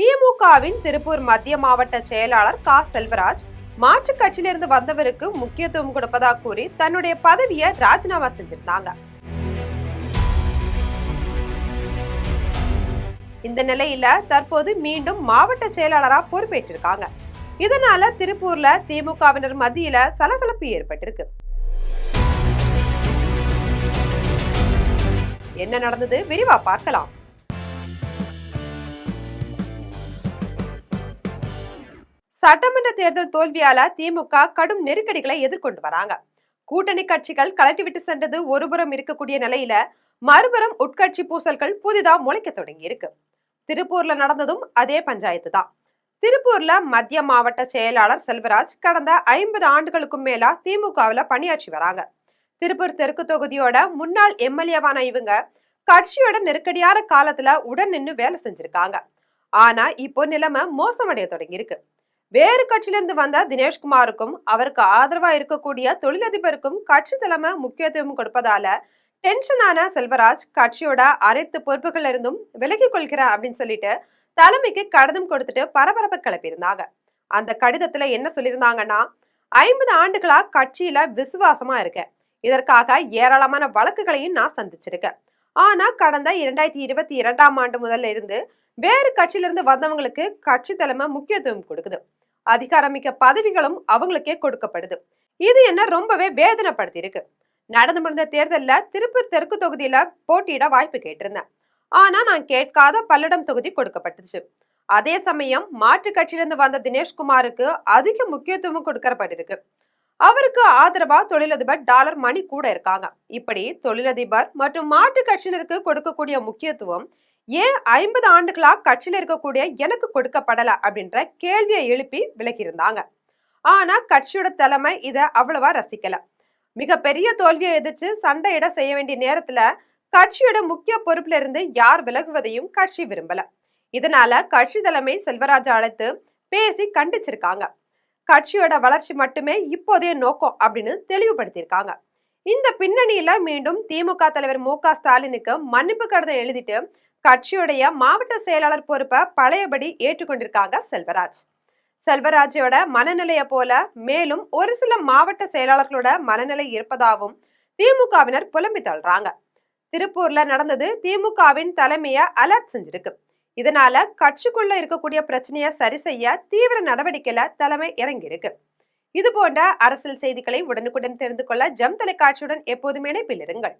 திமுகவின் திருப்பூர் மத்திய மாவட்ட செயலாளர் கா செல்வராஜ் மாற்றுக் கட்சியிலிருந்து வந்தவருக்கு முக்கியத்துவம் கொடுப்பதாக கூறி தன்னுடைய பதவியை ராஜினாமா செஞ்சிருந்தாங்க. இந்த நிலையில தற்போது மீண்டும் மாவட்ட செயலாளரா பொறுப்பேற்றிருக்காங்க. இதனால திருப்பூர்ல திமுகவினர் மத்தியில சலசலப்பு ஏற்பட்டிருக்கு. என்ன நடந்தது விரிவா பார்க்கலாம். சட்டமன்ற தேர்தல் தோல்வியால திமுக கடும் நெருக்கடிகளை எதிர்கொண்டு வராங்க. கூட்டணி கட்சிகள் கலட்டிவிட்டு சென்றது ஒருபுறம் இருக்கக்கூடிய நிலையில மறுபுறம் உட்கட்சி பூசல்கள் புதிதா முளைக்க தொடங்கி இருக்கு. திருப்பூர்ல நடந்ததும் அதே பஞ்சாயத்து தான். திருப்பூர்ல மத்திய மாவட்ட செயலாளர் செல்வராஜ் கடந்த 50 ஆண்டுகளுக்கும் மேலா திமுகவுல பணியாற்றி வராங்க. திருப்பூர் தெற்கு தொகுதியோட முன்னாள் எம்எல்ஏவான இவங்க கட்சியோட நெருக்கடியான காலத்துல உடன் நின்று வேலை செஞ்சிருக்காங்க. ஆனா இப்போ நிலைமை மோசமடைய தொடங்கி இருக்கு. வேறு கட்சியிலிருந்து வந்த தினேஷ்குமாருக்கும் அவருக்கு ஆதரவா இருக்கக்கூடிய தொழிலதிபருக்கும் கட்சி தலைமை முக்கியத்துவம் கொடுப்பதால டென்ஷனான செல்வராஜ் கட்சியோட அனைத்து பொறுப்புகள் இருந்தும் விலகி கொள்கிறார் அப்படின்னு சொல்லிட்டு தலைமைக்கு கடிதம் கொடுத்துட்டு பரபரப்பை கிளப்பியிருந்தாங்க. அந்த கடிதத்துல என்ன சொல்லியிருந்தாங்கன்னா, 50 ஆண்டுகளா கட்சியில விசுவாசமா இருக்கேன். இதற்காக ஏராளமான வழக்குகளையும் நான் சந்திச்சிருக்கேன். ஆனா கடந்த 2022ஆம் ஆண்டு முதல்ல இருந்து வேறு கட்சியிலிருந்து வந்தவங்களுக்கு கட்சி தலைமை முக்கியத்துவம் கொடுக்குது. அதிகாரமிக்க பதவிகளும் அவங்களுக்கே கொடுக்கப்படுது. இது என்ன ரொம்பவே வேதனைப்படுத்தி இருக்கு. நடந்து முடிந்த தேர்தல்ல திருப்பூர் தெற்கு தொகுதியில போட்டியிட வாய்ப்பு கேட்டிருந்தேன். ஆனா நான் கேட்காத பல்லடம் தொகுதி கொடுக்கப்பட்டுச்சு. அதே சமயம் மாற்று கட்சியிலிருந்து வந்த தினேஷ்குமாருக்கு அதிக முக்கியத்துவம் கொடுக்கப்பட்டிருக்கு. அவருக்கு ஆதரவா தொழிலதிபர் டாலர் மணி கூட இருக்காங்க. இப்படி தொழிலதிபர் மற்றும் மாற்று கட்சியினருக்கு கொடுக்கக்கூடிய முக்கியத்துவம் ஏன் 50 ஆண்டுகளா கட்சியில இருக்கக்கூடிய எனக்கு கொடுக்கப்படல அப்படின்ற கேள்வியை எழுப்பி விலகியிருந்தாங்க. ஆனா கட்சியோட தலைமை இத அவ்வளவா ரசிக்கல. மிகப்பெரிய தோல்வியை எதிர்த்து சண்டையிட செய்ய வேண்டிய நேரத்துல கட்சியோட முக்கிய பொறுப்புல இருந்து யார் விலகுவதையும் கட்சி விரும்பல. இதனால கட்சி தலைமை செல்வராஜ் அழைத்து பேசி கண்டிச்சிருக்காங்க. கட்சியோட வளர்ச்சி மட்டுமே இப்போதைய நோக்கம் அப்படின்னு தெளிவுபடுத்தியிருக்காங்க. இந்த பின்னணியில மீண்டும் திமுக தலைவர் மு.க. ஸ்டாலினுக்கு மன்னிப்பு கடிதம் எழுதிட்டு கட்சியுடைய மாவட்ட செயலாளர் பொறுப்பை பழையபடி ஏற்றுக்கொண்டிருக்காங்க செல்வராஜ். செல்வராஜோட மனநிலையை போல மேலும் ஒரு சில மாவட்ட செயலாளர்களோட மனநிலை இருப்பதாகவும் திமுகவினர் புலம்பி தள்ளுறாங்க. திருப்பூர்ல நடந்தது திமுகவின் தலைமையை அலர்ட் செஞ்சிருக்கு. இதனால கட்சிக்குள்ள இருக்கக்கூடிய பிரச்சனையை சரி செய்ய தீவிர நடவடிக்கையில தலைமை இறங்கி இருக்கு. இது போன்ற அரசியல் செய்திகளை உடனுக்குடன் தெரிந்து கொள்ள ஜெம் தொலைக்காட்சியுடன் எப்போதுமே இணைப்பில் இருங்கள்.